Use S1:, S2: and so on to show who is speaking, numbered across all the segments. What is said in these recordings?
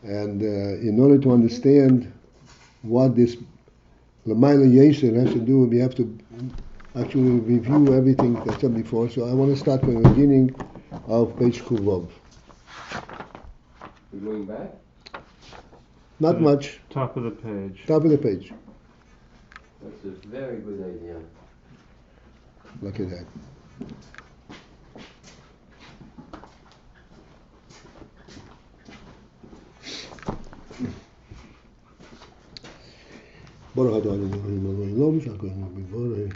S1: And in order to understand what this L'mayla Yesher has to do, we have to actually review everything that's done before. So I want to start from the beginning of page Kuvov.
S2: We're going back?
S1: Not much.
S3: Top of the page.
S1: Top of the page.
S2: That's a very good idea.
S1: Look at that. Baruch atah Adonai Elohim Elohim Shalom Mivoreh.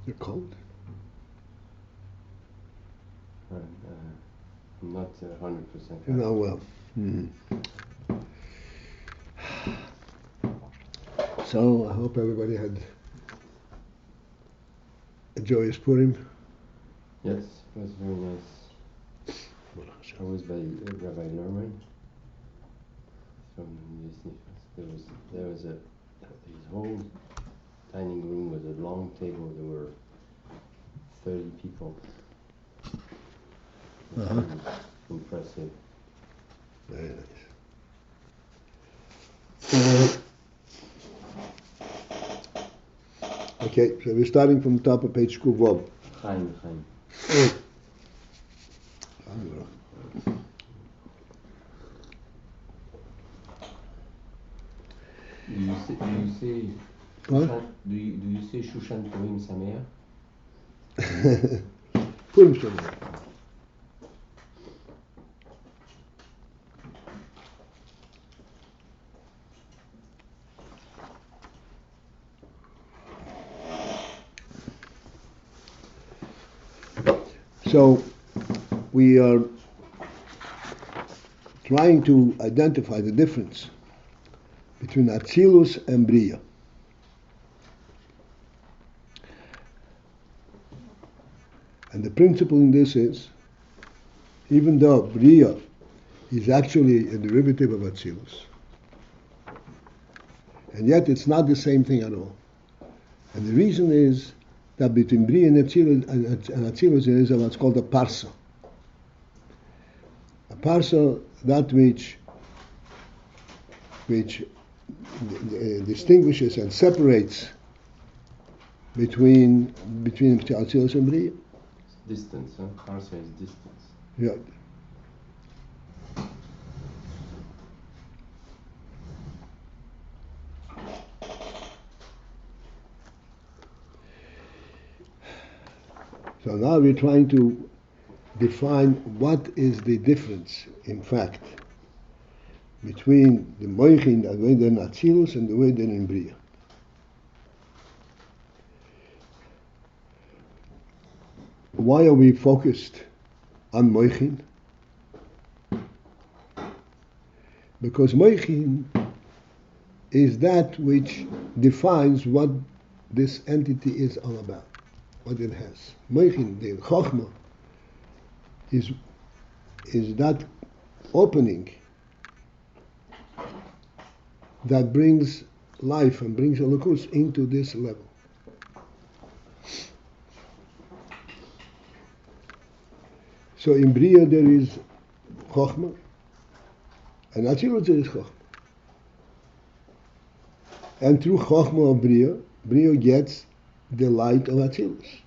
S1: You're cold?
S2: I'm not 100%.
S1: You're not well. So I hope everybody had a joyous Purim.
S2: Yes, it was very nice. I was by Rabbi Lerman from Yesnifas. There was his whole dining room was a long table. There were 30 people. Impressive.
S1: Very nice. Okay, so we're starting from the top of page Kuvov.
S2: Chaim. Do you say
S1: What?
S2: Do you say Shushan Purim Sameach?
S1: Purim Sameach. So we are trying to identify the difference between atzilus and briah. And the principle in this is, even though briah is actually a derivative of atzilus, and yet it's not the same thing at all. And the reason is that between briah and atzilus there is what's called a parsa. A parsa, that which distinguishes and separates between atzilus and briah.
S2: Distance, huh? Parsa is distance.
S1: Yeah. So now we're trying to define what is the difference, in fact, between the mochin, the way they're in atzilus, and the way they're in briah. Why are we focused on mochin? Because mochin is that which defines what this entity is all about, what it has. Mochin, the chochmah, is that opening that brings life and brings elokus into this level. So in briah there is chochmah, and atzilut there is chochmah. And through chochmah of briah gets the light of atzilus.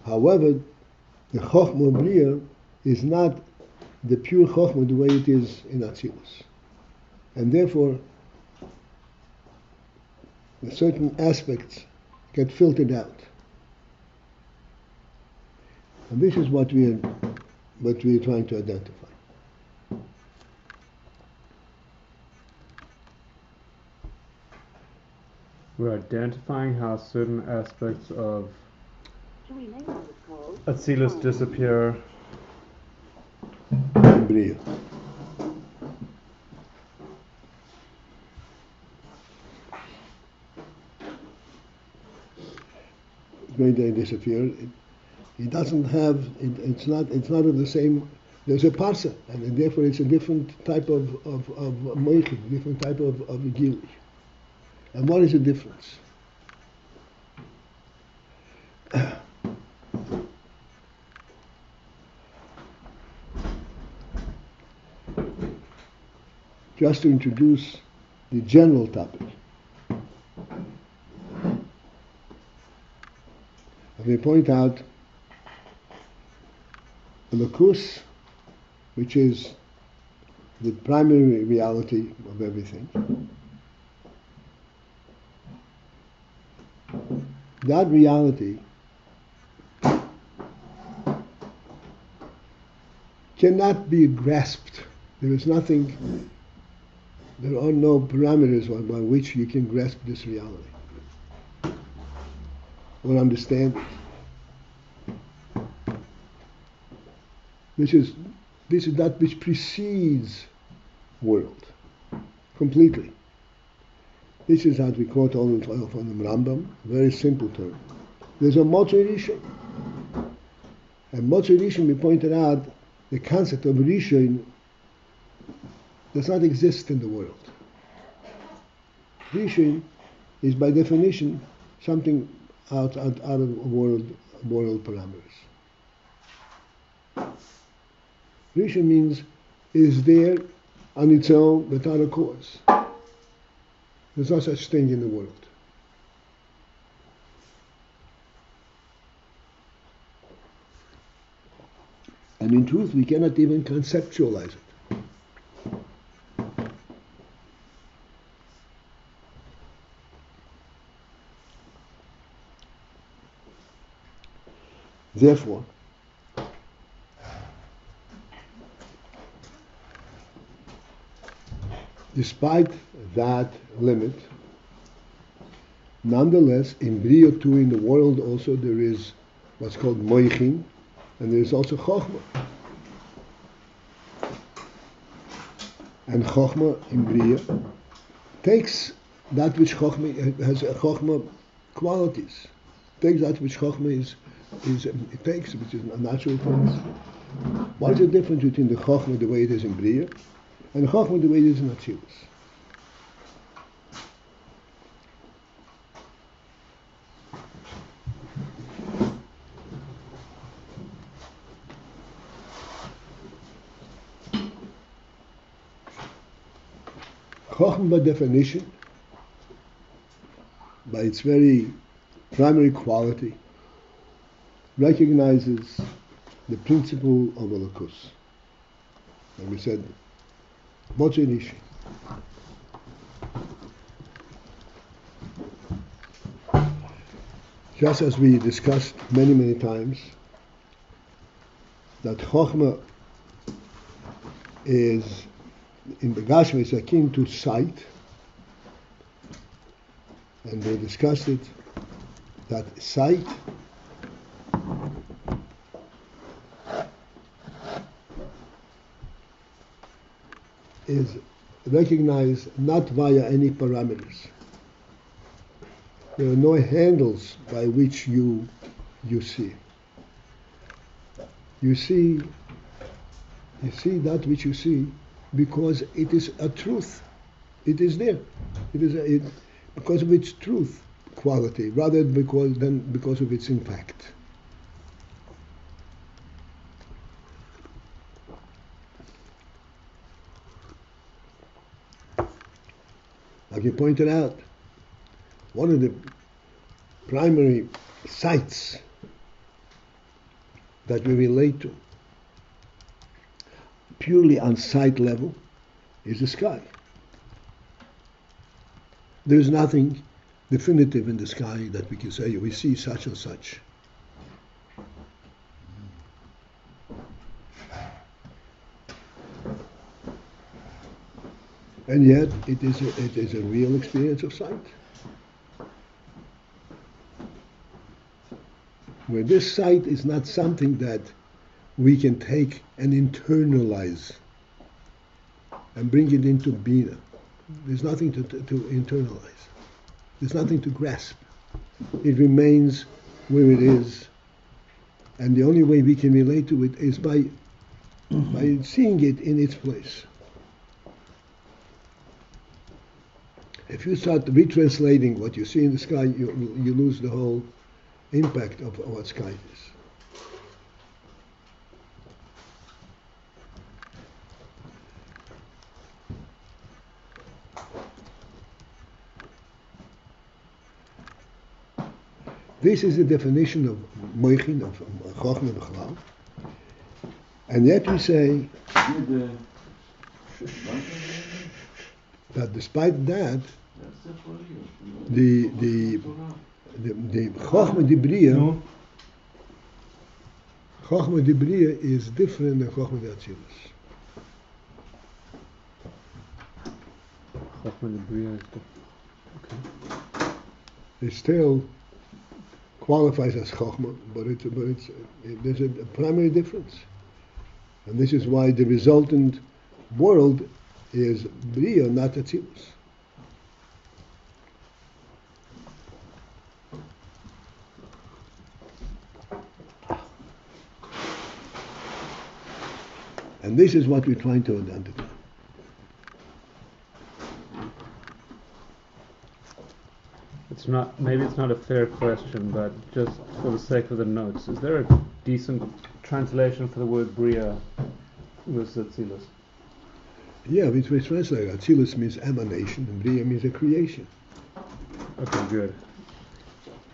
S1: However, the chochmah of briah is not the pure chochmah the way it is in atzilus. And therefore, certain aspects get filtered out. And this is what we are trying to identify.
S3: We're identifying how certain aspects of atzilus disappear.
S1: Briah. going to disappear. It doesn't have. It's not of the same. There's a parsa, and therefore it's a different type of mochin, different type of gil. And what is the difference? Just to introduce the general topic. Let me point out the Lakus, which is the primary reality of everything. That reality cannot be grasped. There is nothing, there are no parameters by which you can grasp this reality or understand it. This is that which precedes world completely. This is how we quote all the time from the Rambam, very simple term. There's a mochin rishon. And mochin rishon, we pointed out, the concept of rishon does not exist in the world. Rishon is by definition something out of world parameters. Rishon means it is there on its own without a cause. There's no such thing in the world. And in truth, we cannot even conceptualize it. Therefore, despite that limit, nonetheless, in briah too, in the world also, there is what's called mochin, and there is also chochmah. And chochmah in briah takes that which chochmah has chochmah qualities. Takes that which chochmah it takes, which is a natural things. What is the difference between the chochmah the way it is in briah and the chochmah the way it is in atzilut? Chochmah, by definition, by its very primary quality, recognizes the principle of a lakus. And we said, mochin rishon. Just as we discussed many times, that chochmah is, in the Gashmi, is akin to sight, and we discussed it, that sight is recognized not via any parameters. There are no handles by which you see. You see that which you see because it is a truth. It is there. It is because of its truth quality, rather than because of its impact. Like you pointed out, one of the primary sights that we relate to, purely on sight level, is the sky. There is nothing definitive in the sky that we can say we see such and such. And yet it is a real experience of sight. Where this sight is not something that we can take and internalize and bring it into bina. There's nothing to internalize. There's nothing to grasp. It remains where it is, and the only way we can relate to it is by seeing it in its place. If you start retranslating what you see in the sky, you lose the whole impact of what sky is. This is the definition of mochin, of chochmah b'chalal. And yet we say that despite that, the chochmah de briah is different than chochmah de atzilut.
S3: Chochmah de briah is different. Okay.
S1: It still qualifies as chochmah, but there's a primary difference, and this is why the resultant world is briah, not atzilut. And this is what we're trying to identify.
S3: Maybe it's not a fair question, but just for the sake of the notes, is there a decent translation for the word briah with atzilut?
S1: Yeah, we translate atzilut means emanation and briah means a creation.
S3: Okay, good.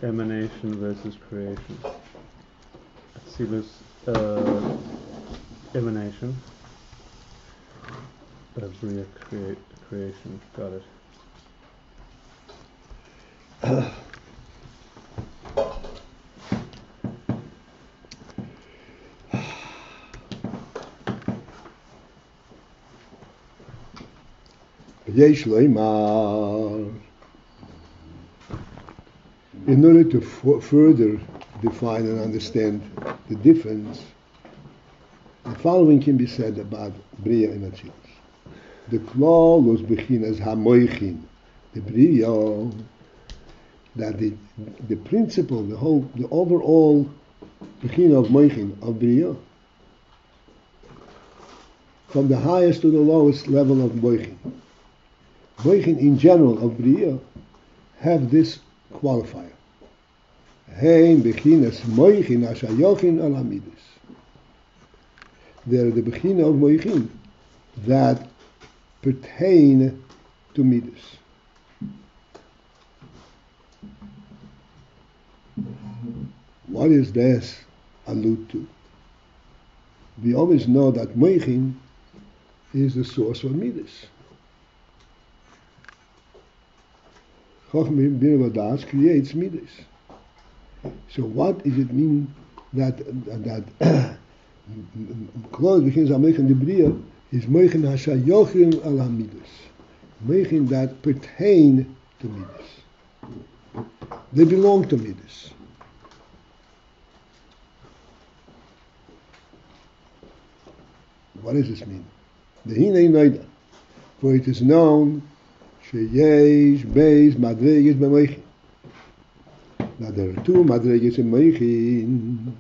S3: Emanation versus creation. Atzilut, emanation. Briah, creation. Got it.
S1: Yesh leimar. In order to further define and understand the difference, the following can be said about briah and atzilut. The klal was bechinas ha-mochin, the briah, that the principle, the overall bechina of mochin, of briah, from the highest to the lowest level of mochin. Mochin in general of briah have this qualifier. Hein bechinas mochin ashayochin al hamidus. They're the bechina of mochin that pertain to midus. What is this allude to? We always know that mochin is the source of midus. Chochmah bin Vadas creates midus. So what does it mean that close begins on mochin de briah is mochin hashayochin al hamidus, mochin that pertain to midus. They belong to midus. What does this mean? The hinei noida, for it is known sheyesh beis madreges b'mochin. Now there are two madreges in mochin.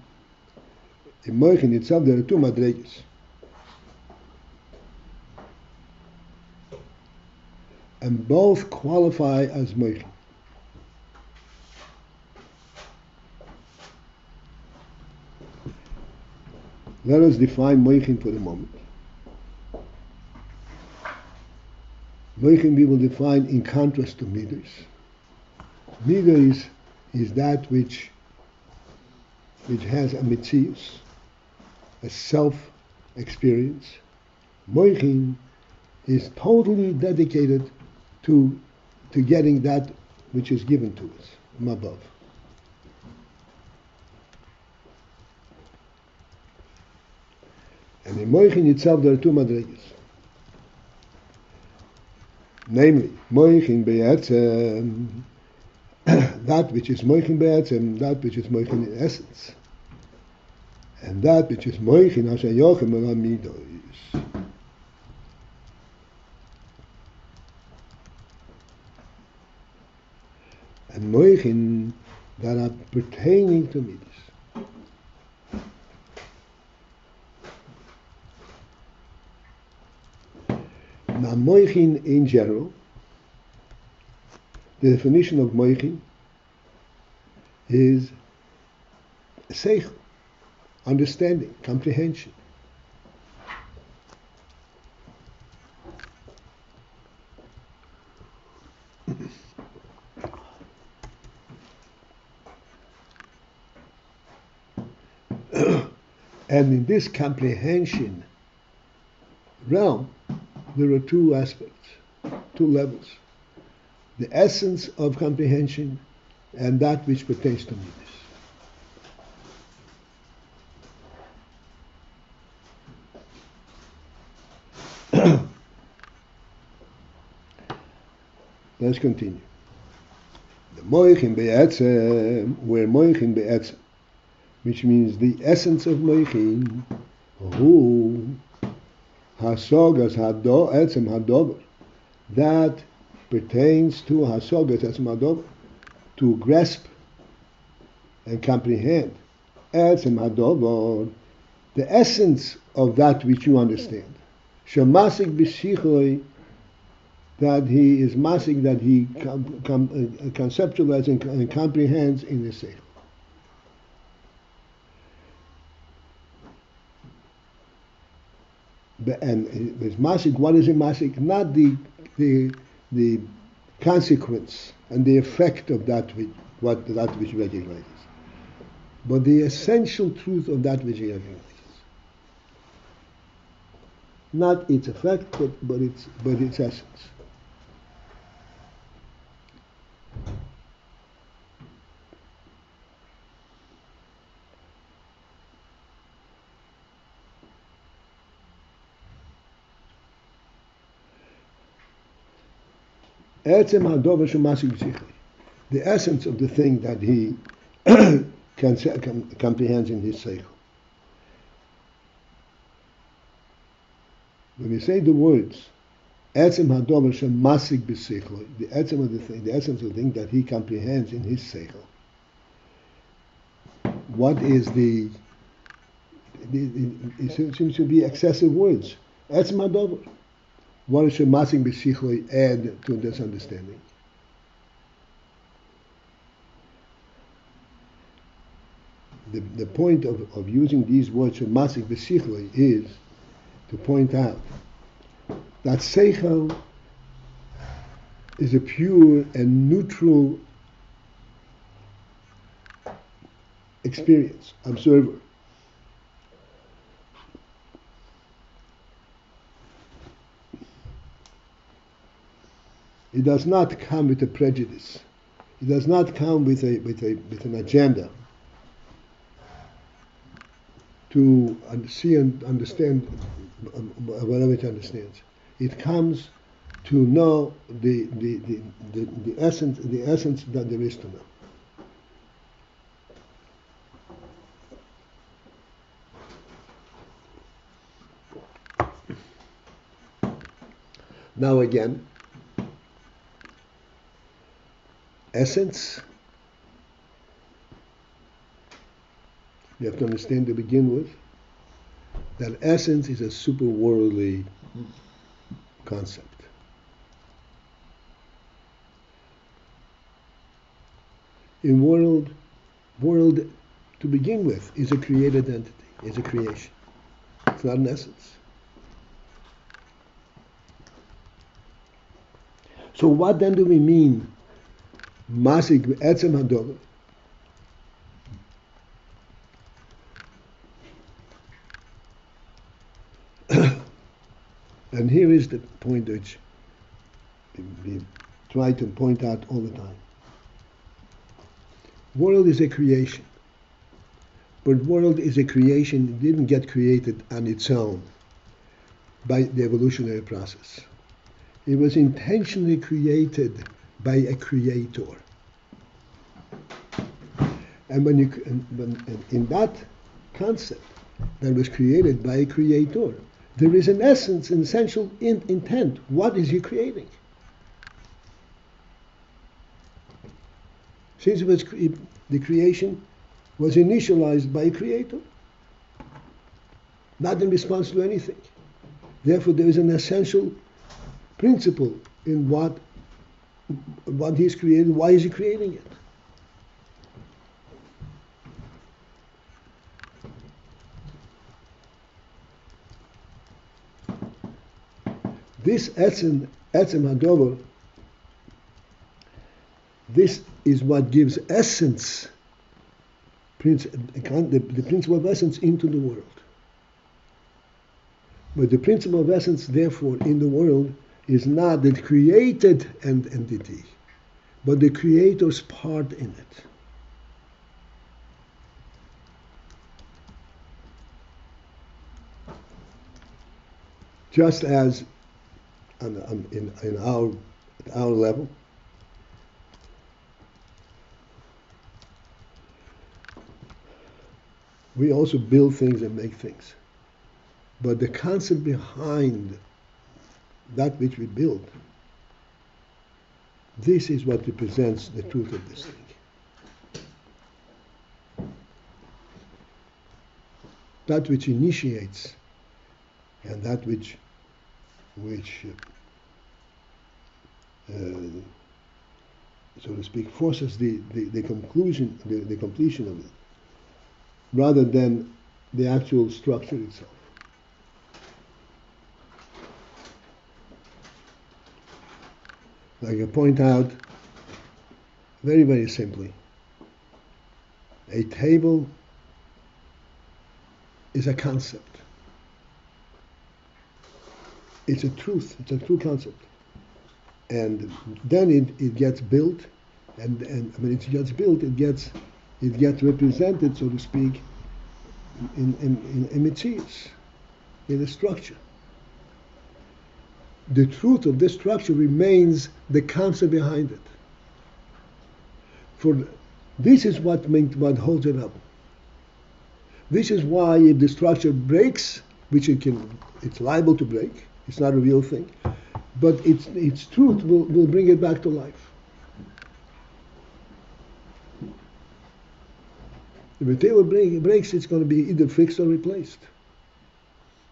S1: In mochin itself there are two madreges. And both qualify as mochin. Let us define mochin for the moment. Mochin we will define in contrast to midus. Midus is that which has a metzius, a self-experience. Mochin is totally dedicated to getting that which is given to us from above. And in mochin itself there are two madregas. Namely, mochin be'etzem, that which is mochin be'etzem, that which is mochin in essence, and that which is mochin hashayochem el hamidus. And mochin that are pertaining to midas. Now, mochin in general, the definition of mochin is seichel, understanding, comprehension. And in this comprehension realm, there are two aspects, two levels. The essence of comprehension and that which pertains to midas. Let's continue. The mochin be'etzem, where mochin be'etzem, which means the essence of mochin, hu hasogas hado etzem hadover, that pertains to hasogas etzem hadover, to grasp and comprehend etzem hadover, the essence of that which you understand. Shemasik b'sichloi, that he is masik, that he conceptualizes and comprehends in the seichel. And with masik, what is a masik? Not the consequence and the effect of that which recognizes, but the essential truth of that which he recognizes. Not its effect, but its essence. The essence of the thing that he comprehends in his seichel. When we say the words, the essence of the thing, the essence of the thing that he comprehends in his seichel, what is it seems to be excessive words. What does Shemasik B'Sichloi add to this understanding? The point of using these words Shemasik B'Sichloi is to point out that Seichel is a pure and neutral experience, observer. It does not come with a prejudice. It does not come with an agenda to see and understand whatever it understands. It comes to know the essence that there is to know. Now again, essence, you have to understand to begin with that essence is a super worldly concept. In world to begin with is a created entity, is a creation. It's not an essence. So what then do we mean Masik etzem hadover? And here is the point which we try to point out all the time. World is a creation. But world is a creation, it didn't get created on its own by the evolutionary process. It was intentionally created by a creator. And when in that concept that was created by a creator, there is an essence, an essential intent. What is he creating? Since the creation was initialized by a creator, not in response to anything. Therefore, there is an essential principle in what he's created. Why is he creating it? This etzem hadover, this is what gives essence, the principle of essence into the world. But the principle of essence, therefore, in the world is not the created entity, but the creator's part in it. Just as in our level, we also build things and make things. But the concept behind that which we build, this is what represents the truth of this thing. That which initiates and that which so to speak, forces the conclusion, the completion of it, rather than the actual structure itself. Like I point out, very, very simply, a table is a concept. It's a truth, it's a true concept. And then it gets built, and when it gets built, it gets represented, so to speak, in mitzvahs, in a structure. The truth of this structure remains the concept behind it. For this is what holds it up. This is why if the structure breaks, which it's liable to break, it's not a real thing, but its truth will bring it back to life. If a table breaks, it's going to be either fixed or replaced,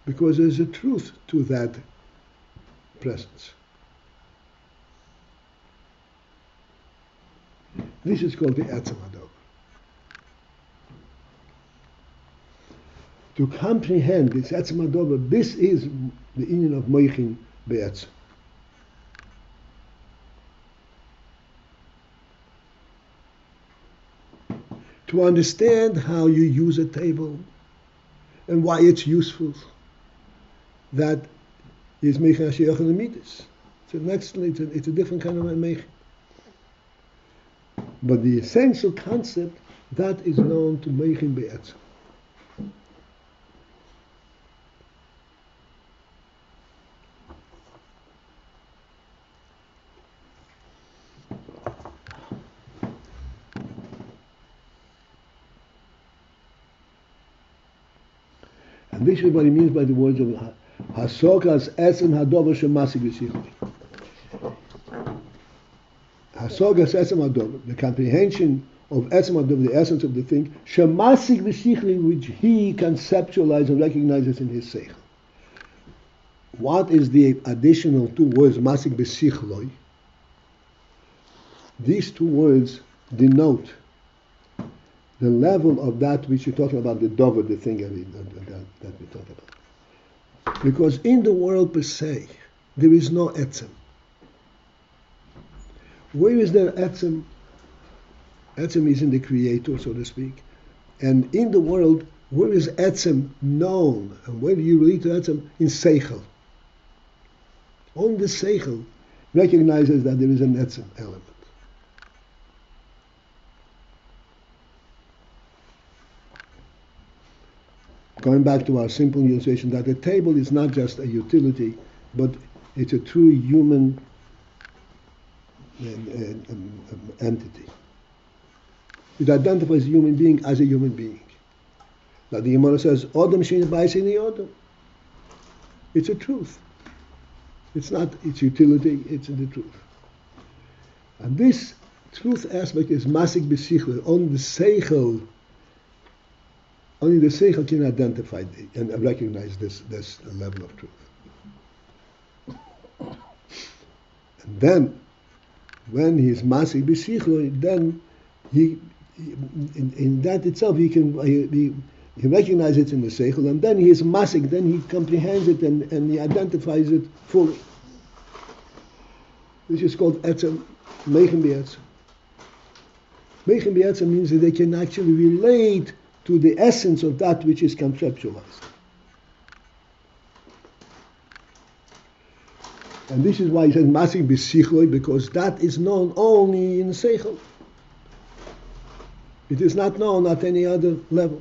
S1: because there's a truth to that presence. This is called the etzem hadover. To comprehend this etzem hadover, this is the inyan of mochin be'etzem. To understand how you use a table and why it's useful, that is mechin hashiyach and midas. It's a different kind of mechin. But the essential concept, that is known to mochin be'etzem. And this is what he means by the words of Hasogas etzem hadover shemasig v'sichli. Hasogas etzem hadover, the comprehension of etzem hadover, the essence of the thing, shemasig v'sichli, which he conceptualizes and recognizes in his seichel. What is the additional two words, masig v'sichloi? These two words denote the level of that which you're talking about, the dover, the thing that we talk about. Because in the world per se, there is no etzem. Where is there etzem? Etzem is in the creator, so to speak. And in the world, where is etzem known? And where do you relate to etzem? In seichel. Only the seichel recognizes that there is an etzem element. Going back to our simple illustration, that the table is not just a utility, but it's a true human entity. It identifies a human being as a human being. Like the Gemara says, Odom shein b'aisini Odom. It's a truth. It's not its utility, it's the truth. And this truth aspect is masik b'sichel. Only the seichel can identify and recognize this level of truth. And then, when he is masik b'sichel, then he in that itself he recognizes it in the seichel, and then he is masik. Then he comprehends it and he identifies it fully. This is called etzem, mochin b'etzem. Mochin b'etzem means that they can actually relate to the essence of that which is conceptualized. And this is why he says masik b'sichloi, because that is known only in seichel. It is not known at any other level.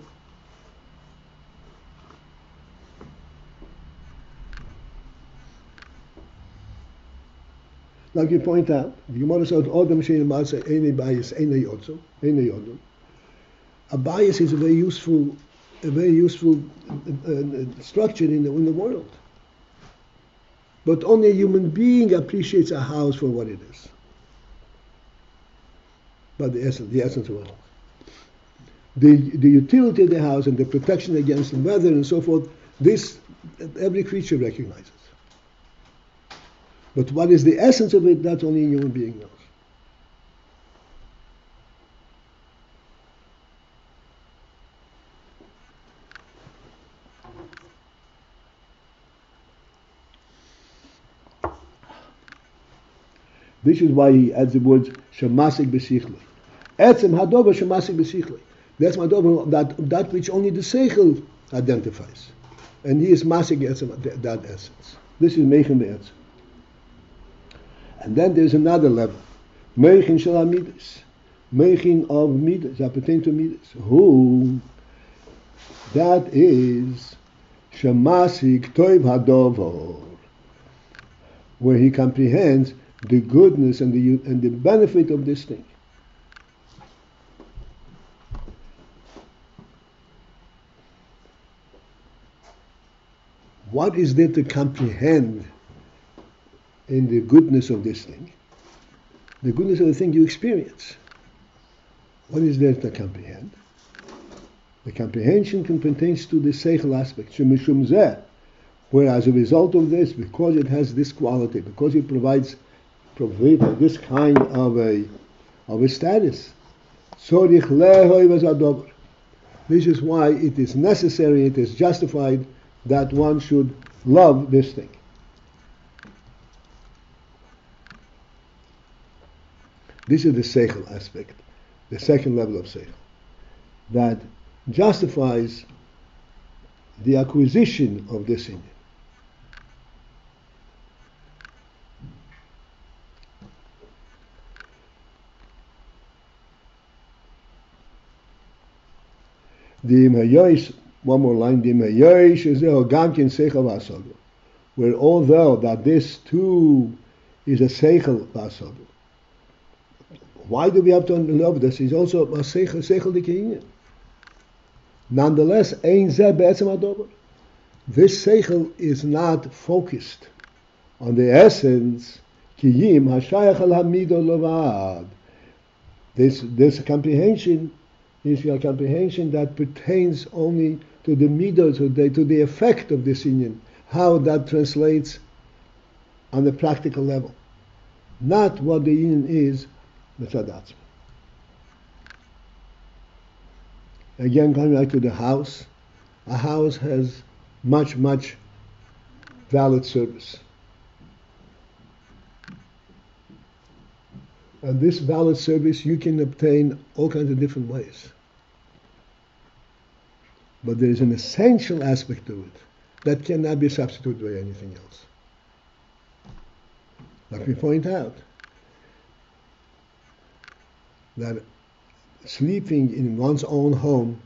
S1: Like you point out, the Gemara says, "Odam shein ma'aseh einay bias einay yotzo einay yodom." A bias is a very useful structure in the world. But only a human being appreciates a house for what it is. But the essence of a house. The utility of the house and the protection against the weather and so forth, this every creature recognizes. But what is the essence of it, that only a human being knows. This is why he adds the words shemasik b'sichlei. Etzem hadover shemasik b'sichlei. That's that which only the seichel identifies, and he is masik etzem, that essence. This is mochin b'etzem. And then there's another level, mochin shel midas, mochin of midas, that pertains to midas. Who? That is shemasik toiv hadover, where he comprehends the goodness and the benefit of this thing. What is there to comprehend in the goodness of this thing? The goodness of the thing you experience. What is there to comprehend? The comprehension pertains to the seichel aspect, shemishum zeh, where as a result of this, because it has this quality, because it provides this kind of a status. This is why it is necessary, it is justified that one should love this thing. This is the seichel aspect, the second level of seichel, that justifies the acquisition of this inyan. One more line, where although that this too is a seichel v'asadu. Why do we have to love this? It's also a seichel d'kinyan. Nonetheless, ein zeh be'etzem hadover. This seichel is not focused on the essence kiyim hashayach al hamido levad. This comprehension is a comprehension that pertains only to the midah, to the effect of this inyan, how that translates on the practical level, not what the inyan is, b'tzad. Again, coming back to the house, a house has much valid service. And this valid service you can obtain all kinds of different ways. But there is an essential aspect to it that cannot be substituted by anything else. Let me point out that sleeping in one's own home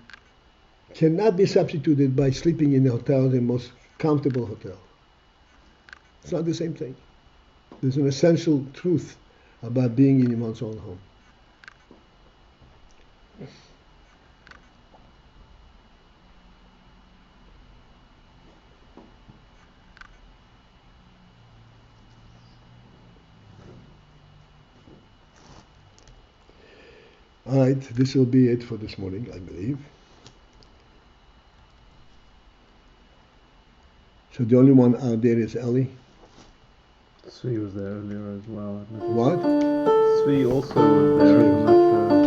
S1: cannot be substituted by sleeping in a hotel, the most comfortable hotel. It's not the same thing. There's an essential truth about being in one's own home. All right, this will be it for this morning, I believe. So the only one out there is Ellie.
S3: Svi was there earlier as well.
S1: What?
S3: Svi also was there. I'm not sure.